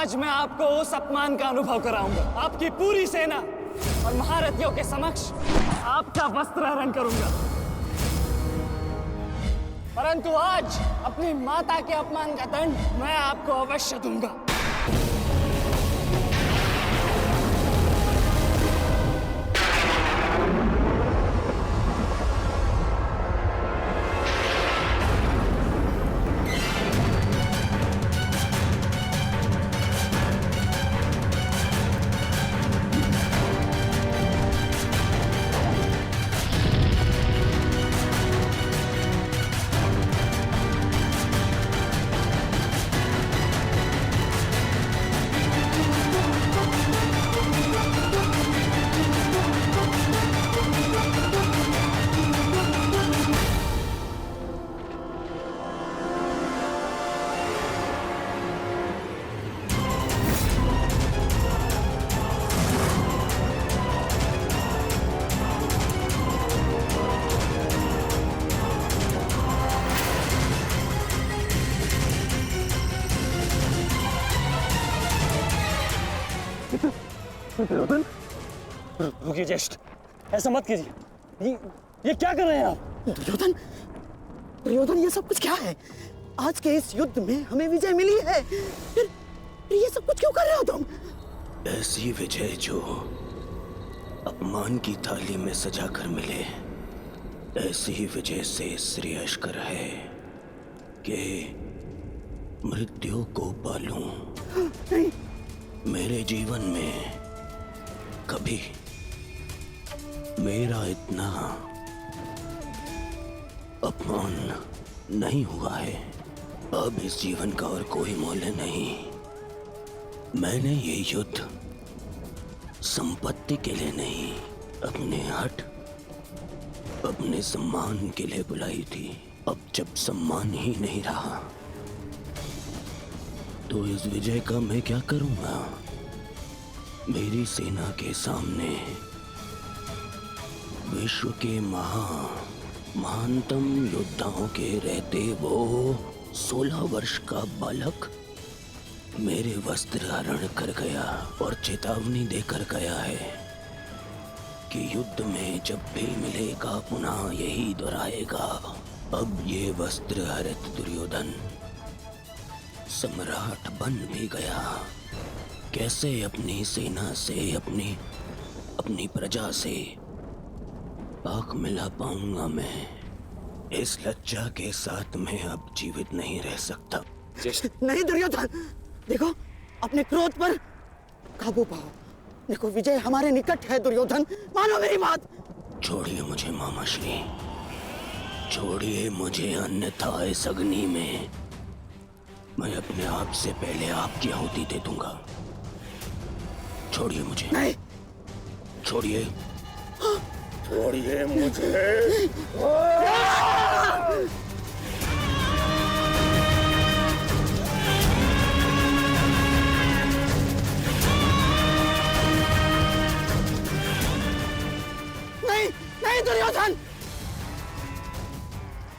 आज मैं आपको उस अपमान का अनुभव कराऊंगा। आपकी पूरी सेना और महारथियों के समक्ष आपका वस्त्र हरण करूंगा। परंतु आज अपनी माता के अपमान का दंड मैं आपको अवश्य दूंगा। दुर्योधन, रुकिए ज्येष्ठ, ऐसा मत कीजिए। ये क्या कर रहे हैं आप? दुर्योधन, दुर्योधन, ये सब कुछ क्या है? आज के इस युद्ध में हमें विजय मिली है, फिर ये सब कुछ क्यों कर रहे हो तुम? ऐसी विजय जो अपमान की थाली में सजा कर मिले, ऐसी ही विजय से श्रेयस्कर है कि मृत्यु को पालूं। नहीं। मेरे जीवन में कभी मेरा इतना अपमान नहीं हुआ है। अब इस जीवन का और कोई मूल्य नहीं। मैंने ये युद्ध संपत्ति के लिए नहीं, अपने हट, अपने सम्मान के लिए बुलाई थी। अब जब सम्मान ही नहीं रहा तो इस विजय का मैं क्या करूंगा? मेरी सेना के सामने विश्व के महानतम योद्धाओं के रहते वो 16 वर्ष का बालक मेरे वस्त्र हरण कर गया और चेतावनी देकर गया है कि युद्ध में जब भी मिलेगा पुनः यही दोहराएगा। अब ये वस्त्र हरित दुर्योधन सम्राट बन भी गया। कैसे अपनी सेना से, अपनी प्रजा से आंख मिला पाऊंगा मैं? इस लज्जा के साथ मैं अब जीवित नहीं रह सकता। नहीं दुर्योधन, देखो अपने क्रोध पर काबू पाओ। देखो विजय हमारे निकट है दुर्योधन, मानो मेरी बात। छोड़िए मुझे मामाश्री, छोड़िए मुझे, अन्यथा इस अग्नि में मैं अपने आप से पहले आपकी आहुति दे दूंगा। छोड़िए मुझे। नहीं। छोड़िए, छोड़िए मुझे। नहीं, नहीं दुर्योधन,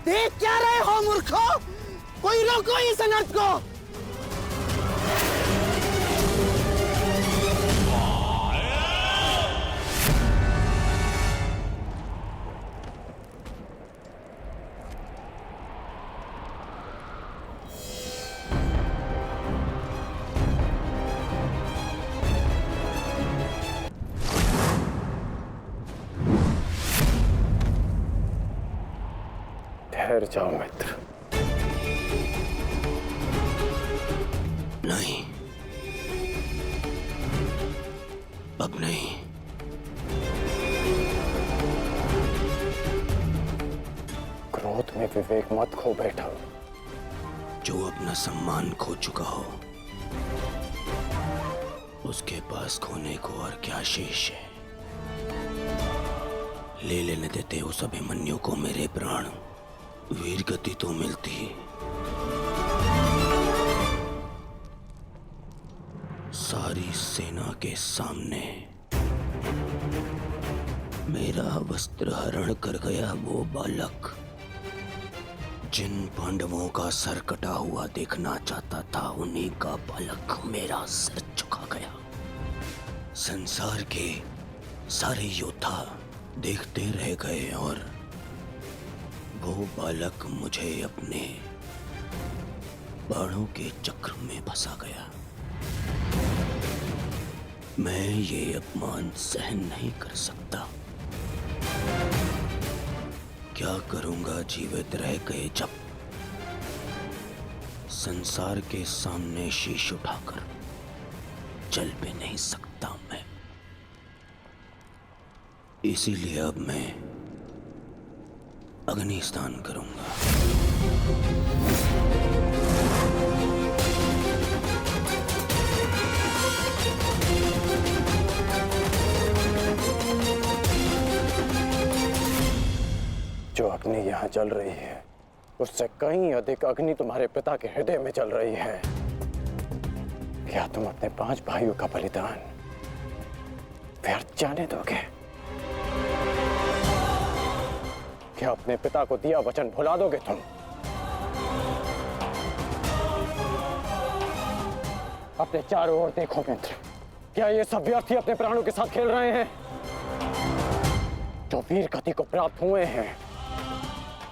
देख क्या रहे हो मूर्खों? कोई रोको इस अनर्थ को। ठहर जाओ मित्र। नहीं, अब नहीं। क्रोध में विवेक मत खो बैठा। जो अपना सम्मान खो चुका हो उसके पास खोने को और क्या शेष है? ले लेने देते उस अभिमन्यु को मेरे प्राण, वीर गति तो मिलती। सारी सेना के सामने मेरा वस्त्र हरण कर गया वो बालक जिन पांडवों का सर कटा हुआ देखना चाहता था, उन्हीं का बालक मेरा सर झुका गया। संसार के सारे योद्धा देखते रह गए और वो बालक मुझे अपने बाणों के चक्र में फंसा गया। मैं ये अपमान सहन नहीं कर सकता। क्या करूंगा जीवित रह गए जब संसार के सामने शीश उठाकर चल भी नहीं सकता मैं। इसीलिए अब मैं अग्नि स्नान करूंगा। जो अग्नि यहाँ जल रही है, उससे कहीं अधिक अग्नि तुम्हारे पिता के हृदय में जल रही है। क्या तुम अपने 5 भाइयों का बलिदान व्यर्थ जाने दोगे? क्या अपने पिता को दिया वचन भुला दोगे तुम? अपने चारों ओर देखो मित्र, क्या ये सब व्यर्थी अपने प्राणों के साथ खेल रहे हैं? जो वीर गति को प्राप्त हुए हैं,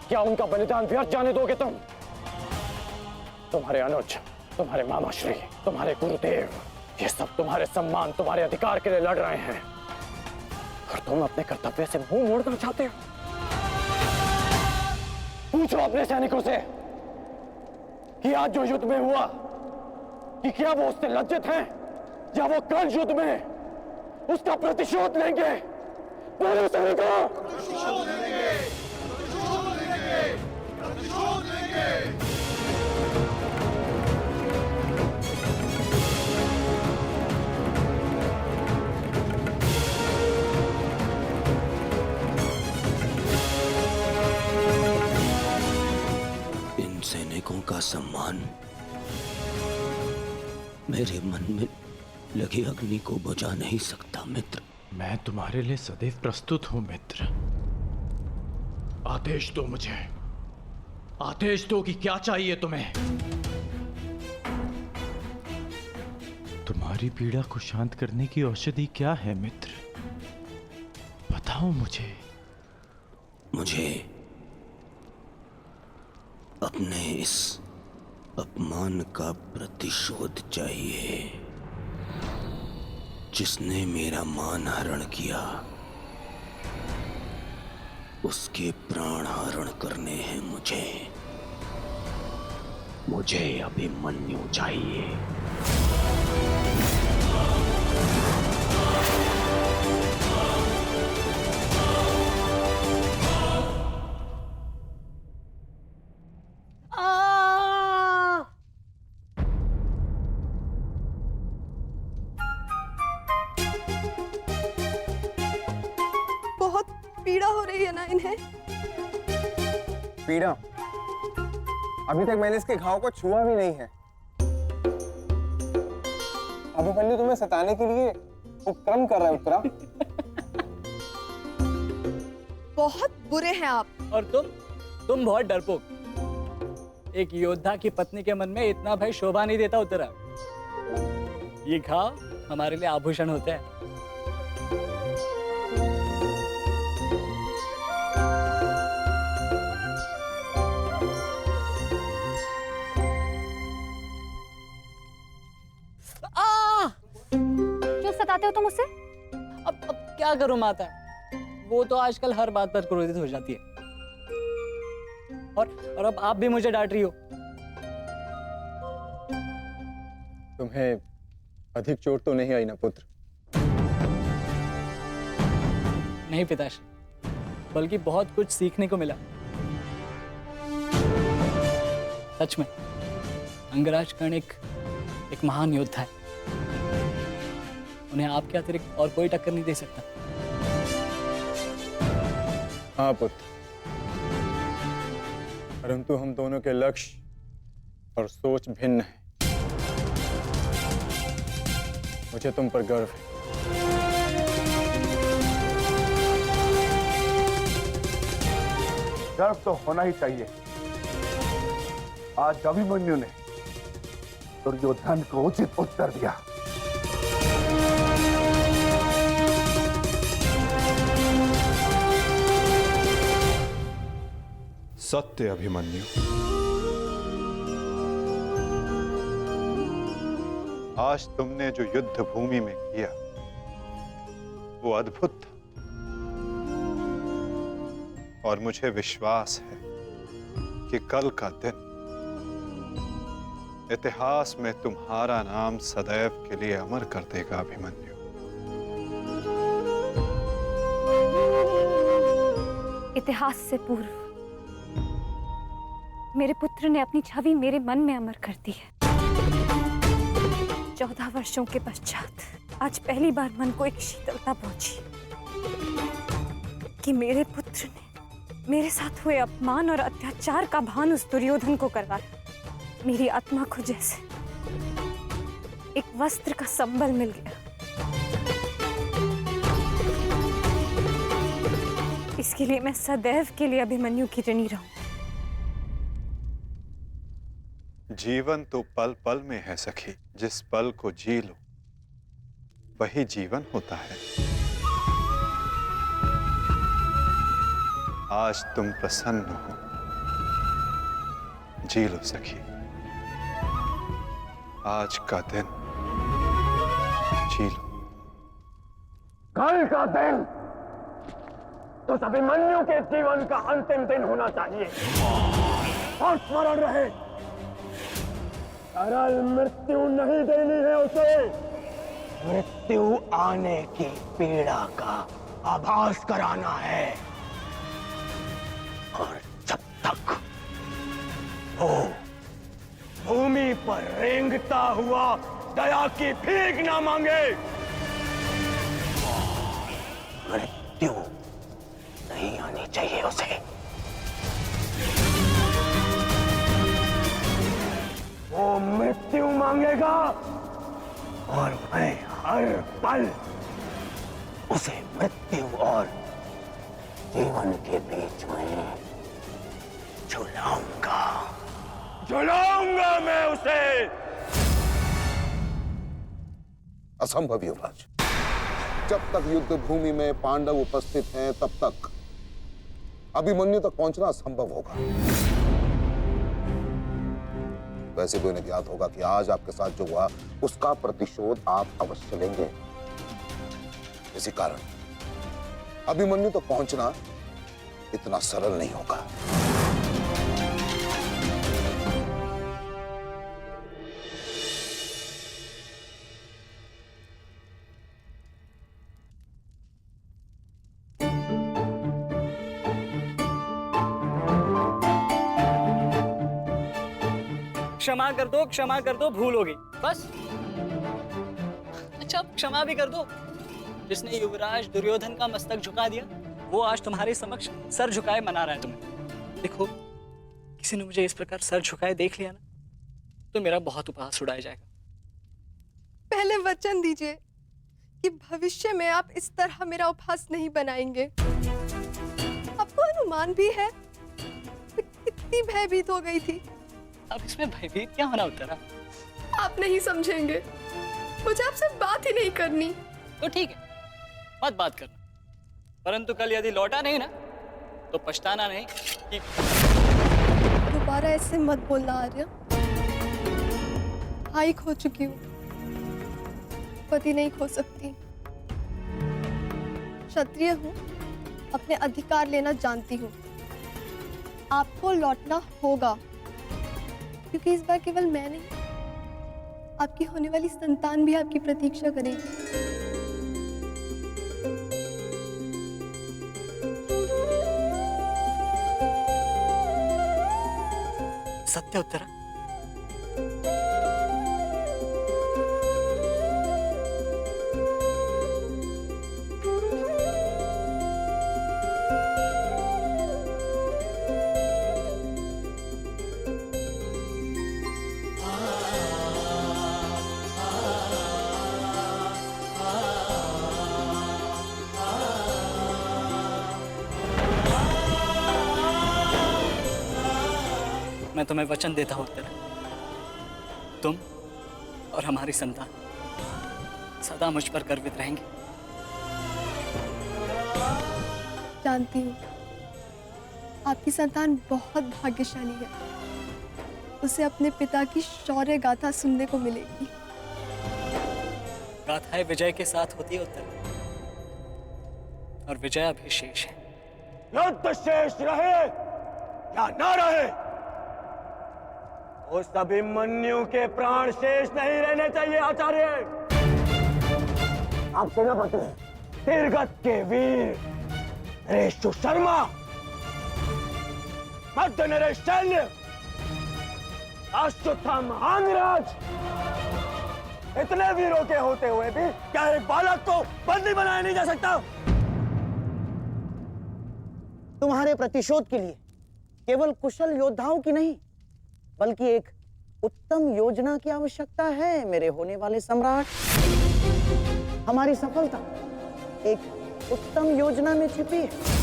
क्या उनका बलिदान व्यर्थ जाने दोगे तुम? तुम्हारे अनुज, तुम्हारे मामाश्री, तुम्हारे गुरुदेव, ये सब तुम्हारे सम्मान, तुम्हारे अधिकार के लिए लड़ रहे हैं, और तुम अपने कर्तव्य से मुंह मोड़ना चाहते हो। पूछो अपने सैनिकों से कि आज जो युद्ध में हुआ, कि क्या वो उससे लज्जित हैं, या वो कल युद्ध में उसका प्रतिशोध लेंगे? बोलो सैनिकों! प्रतिशोध लेंगे! प्रतिशोध लेंगे! प्रतिशोध लेंगे! इन सैनिकों का सम्मान मेरे मन में लगी अग्नि को बुझा नहीं सकता मित्र। मैं तुम्हारे लिए सदैव प्रस्तुत हूं मित्र। आदेश दो मुझे, आदेश दो कि क्या चाहिए तुम्हें। तुम्हारी पीड़ा को शांत करने की औषधि क्या है मित्र? बताओ मुझे। मुझे अपने इस अपमान का प्रतिशोध चाहिए। जिसने मेरा मान हरण किया, उसके प्राण हरण करने हैं मुझे। मुझे अभिमन्यु चाहिए। बहुत पीड़ा हो रही है ना इन्हें? पीड़ा? अभी तक मैंने इसके घाव को छुआ भी नहीं है। अभिमन्यु तुम्हें सताने के लिए उपक्रम कर रहा है उत्तरा। बहुत बुरे हैं आप। और तुम बहुत डरपोक। एक योद्धा की पत्नी के मन में इतना भय शोभा नहीं देता उत्तरा। ये घाव हमारे लिए आभूषण होते हैं। क्यों सताते हो तुम उससे? अब क्या करूं माता, वो तो आजकल हर बात पर क्रोधित हो जाती है। और अब आप भी मुझे डांट रही हो। तुम्हें अधिक चोट तो नहीं आई ना पुत्र? नहीं पिताश्री, बल्कि बहुत कुछ सीखने को मिला। सच में अंगराज कर्ण एक महान योद्धा है। उन्हें आपके अतिरिक्त और कोई टक्कर नहीं दे सकता। हाँ पुत्र, परंतु हम दोनों के लक्ष्य और सोच भिन्न हैं। मुझे तुम पर गर्व है। गर्व तो होना ही चाहिए, आज अभिमन्यु ने दुर्योधन को उचित उत्तर दिया। सत्य अभिमन्यु, आज तुमने जो युद्ध भूमि में किया वो अद्भुत था, और मुझे विश्वास है कि कल का दिन इतिहास में तुम्हारा नाम सदैव के लिए अमर कर देगा अभिमन्यु। इतिहास से पूर्व मेरे पुत्र ने अपनी छवि मेरे मन में अमर कर दी है। 14 वर्षों के पश्चात आज पहली बार मन को एक शीतलता पहुंची कि मेरे पुत्र ने मेरे साथ हुए अपमान और अत्याचार का भान उस दुर्योधन को करवाया। मेरी आत्मा को जैसे एक वस्त्र का संबल मिल गया। इसके लिए मैं सदैव के लिए अभिमन्यु की ऋणी रहूं। जीवन तो पल पल में है सखी, जिस पल को जी लो वही जीवन होता है। आज तुम प्रसन्न हो, जी लो सखी, आज का दिन जी लो। कल का दिन तो अभिमन्यु के जीवन का अंतिम दिन होना चाहिए, और स्मरण रहे, सरल मृत्यु नहीं देनी है उसे। मृत्यु आने की पीड़ा का आभास कराना है, और जब तक वो भूमि पर रेंगता हुआ दया की भीख ना मांगे, मृत्यु नहीं आनी चाहिए उसे। वो मृत्यु मांगेगा और मैं हर पल उसे मृत्यु और जीवन के बीच में झुलाऊंगा मैं उसे। असंभव युवराज, जब तक युद्ध भूमि में पांडव उपस्थित हैं तब तक अभिमन्यु तक पहुंचना असंभव होगा। वैसे भी उन्हें ज्ञात होगा कि आज आपके साथ जो हुआ उसका प्रतिशोध आप अवश्य लेंगे। इसी कारण अभिमन्यु तक पहुंचना इतना सरल नहीं होगा। क्षमा कर दो, भूल हो गई बस। अच्छा अब क्षमा भी कर दो। जिसने युवराज दुर्योधन का मस्तक झुका दिया वो आज तुम्हारे समक्ष सर झुकाए मना रहा है तुम्हें। देखो, किसी ने मुझे इस प्रकार सर झुकाए देख लिया ना तो मेरा बहुत उपहास उड़ाया जाएगा। पहले वचन दीजिए कि भविष्य में आप इस तरह मेरा उपहास नहीं बनाएंगे। आपको अनुमान भी है मैं कितनी भयभीत हो गई थी। अब इसमें भयभीत क्या होना उत्तरा? आप नहीं समझेंगे, मुझे आपसे बात ही नहीं करनी। तो ठीक है, मत बात करना, परंतु कल यदि लौटा नहीं ना तो पछताना नहीं कि दोबारा ऐसे मत बोलना आर्य। भाई खो चुकी हूँ, पति नहीं खो सकती। क्षत्रिय हूँ, अपने अधिकार लेना जानती हूँ। आपको लौटना होगा, क्योंकि इस बार केवल मैं नहीं, आपकी होने वाली संतान भी आपकी प्रतीक्षा करेगी। सत्य उत्तरा? मैं मैं तुम्हें वचन देता हूं उत्तर, तुम और हमारी संतान सदा मुझ पर गर्वित रहेंगे। जानती हूँ आपकी संतान बहुत भाग्यशाली है, उसे अपने पिता की शौर्य गाथा सुनने को मिलेगी। गाथाएं विजय के साथ होती है उत्तर, और विजय अभी शेष है। युद्ध शेष रहे या न रहे, उस अभिमन्यु के प्राण शेष नहीं रहने चाहिए आचार्य। आप सेनापति तीरगत के वीर नरेश शर्मा, मध्य नरेश शैल्य, अश्वत्थाम आंगराज, इतने वीरों के होते हुए भी क्या एक बालक को बंदी बनाया नहीं जा सकता? तुम्हारे प्रतिशोध के लिए केवल कुशल योद्धाओं की नहीं, बल्कि एक उत्तम योजना की आवश्यकता है मेरे होने वाले सम्राट। हमारी सफलता एक उत्तम योजना में छिपी है।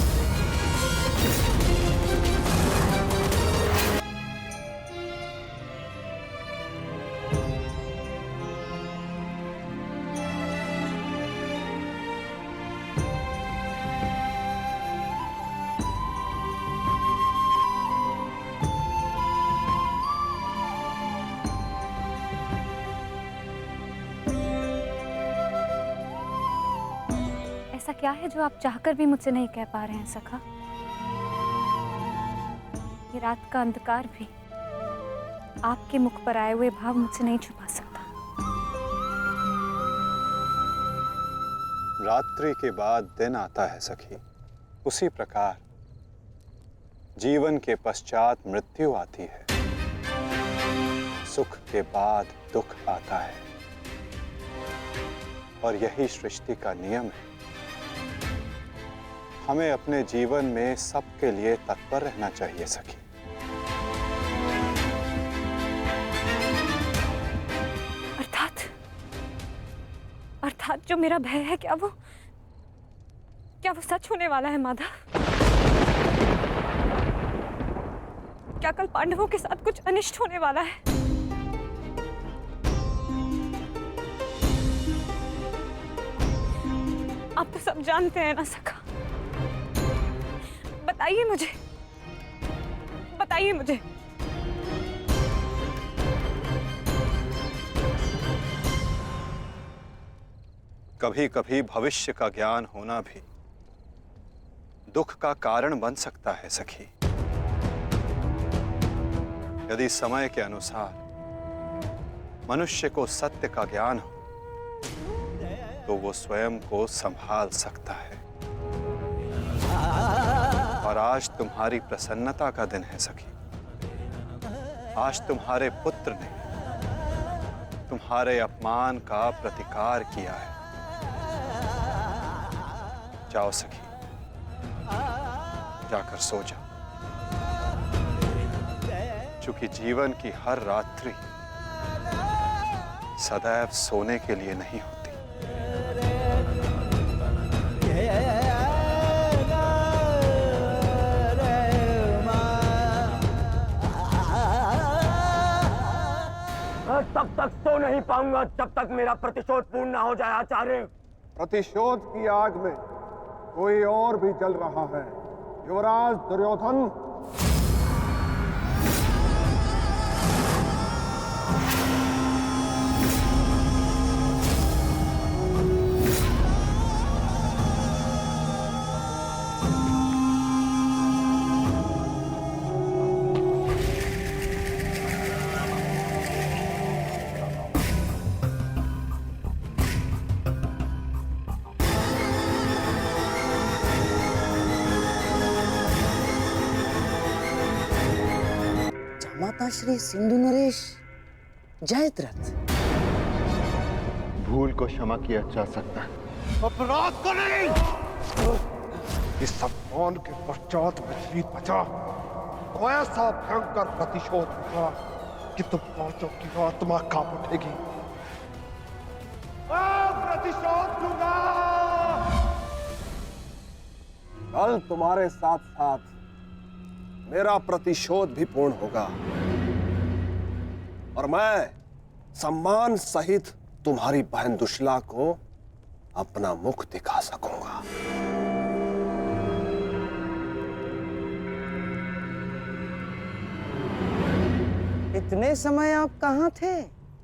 ऐसा क्या है जो आप चाहकर भी मुझसे नहीं कह पा रहे हैं सखा? ये रात का अंधकार भी आपके मुख पर आए हुए भाव मुझसे नहीं छुपा सकता। रात्रि के बाद दिन आता है सखी, उसी प्रकार जीवन के पश्चात मृत्यु आती है। सुख के बाद दुख आता है, और यही सृष्टि का नियम है। हमें अपने जीवन में सबके लिए तत्पर रहना चाहिए सखी। अर्थात जो मेरा भय है, क्या वो सच होने वाला है माधव? क्या कल पांडवों के साथ कुछ अनिष्ट होने वाला है? आप तो सब जानते हैं ना सखा। बताइए मुझे। कभी कभी भविष्य का ज्ञान होना भी दुख का कारण बन सकता है सखी। यदि समय के अनुसार मनुष्य को सत्य का ज्ञान हो तो वो स्वयं को संभाल सकता है। और आज तुम्हारी प्रसन्नता का दिन है सखी। आज तुम्हारे पुत्र ने तुम्हारे अपमान का प्रतिकार किया है। जाओ सखी, जाकर सो जाओ, क्योंकि जीवन की हर रात्रि सदैव सोने के लिए नहीं होती। तब तक सो नहीं पाऊंगा जब तक मेरा प्रतिशोध पूर्ण ना हो जाए आचार्य। प्रतिशोध की आग में कोई और भी जल रहा है। युवराज दुर्योधन, माता श्री सिंधु नरेश जयद्रथ। भूल को क्षमा किया जा सकता है, अपराध को नहीं। इस अपमान के पश्चात में जीत बचा तो ऐसा भयंकर प्रतिशोध होगा कि तुम पांचों की आत्मा कांप उठेगी। प्रतिशोध लूंगा। कल तुम्हारे साथ साथ मेरा प्रतिशोध भी पूर्ण होगा। और मैं सम्मान सहित तुम्हारी बहन दुशला को अपना मुख दिखा सकूंगा। इतने समय आप कहाँ थे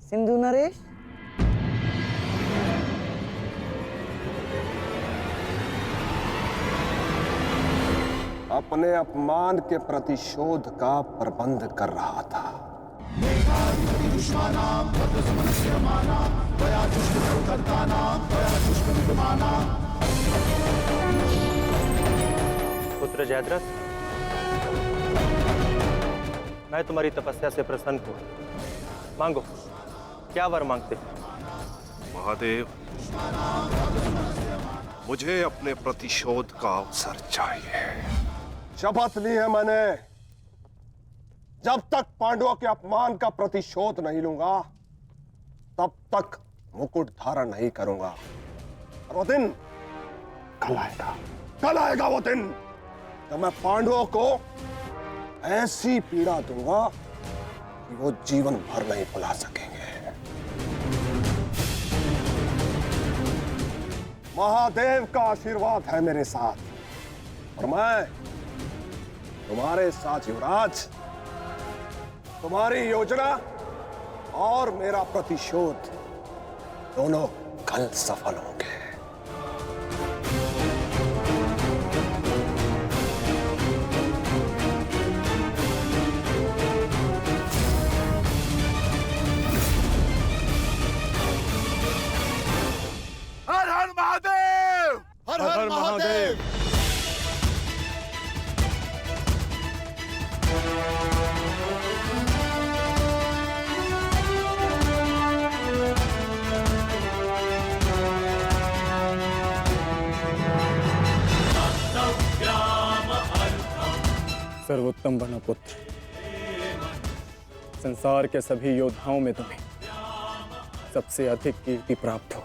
सिंधु नरेश? अपने अपमान के प्रतिशोध का प्रबंध कर रहा था। पुत्र जयद्रथ, मैं तुम्हारी तपस्या से प्रसन्न हूं। मांगो, क्या वर मांगते हो? महादेव, मुझे अपने प्रतिशोध का अवसर चाहिए। शपथ ली है मैंने, जब तक पांडवों के अपमान का प्रतिशोध नहीं लूंगा तब तक मुकुट धारण नहीं करूंगा। और वो दिन कल आएगा वो दिन जब मैं पांडवों को ऐसी पीड़ा दूंगा कि वो जीवन भर नहीं भुला सकेंगे। महादेव का आशीर्वाद है मेरे साथ और मैं तुम्हारे साथ युवराज, तुम्हारी योजना और मेरा प्रतिशोध दोनों कल सफल होंगे। हर हर महादेव, हर हर महादेव। सर्वोत्तम बनो पुत्र, संसार के सभी योद्धाओं में तुम्हें सबसे अधिक कीर्ति प्राप्त हो।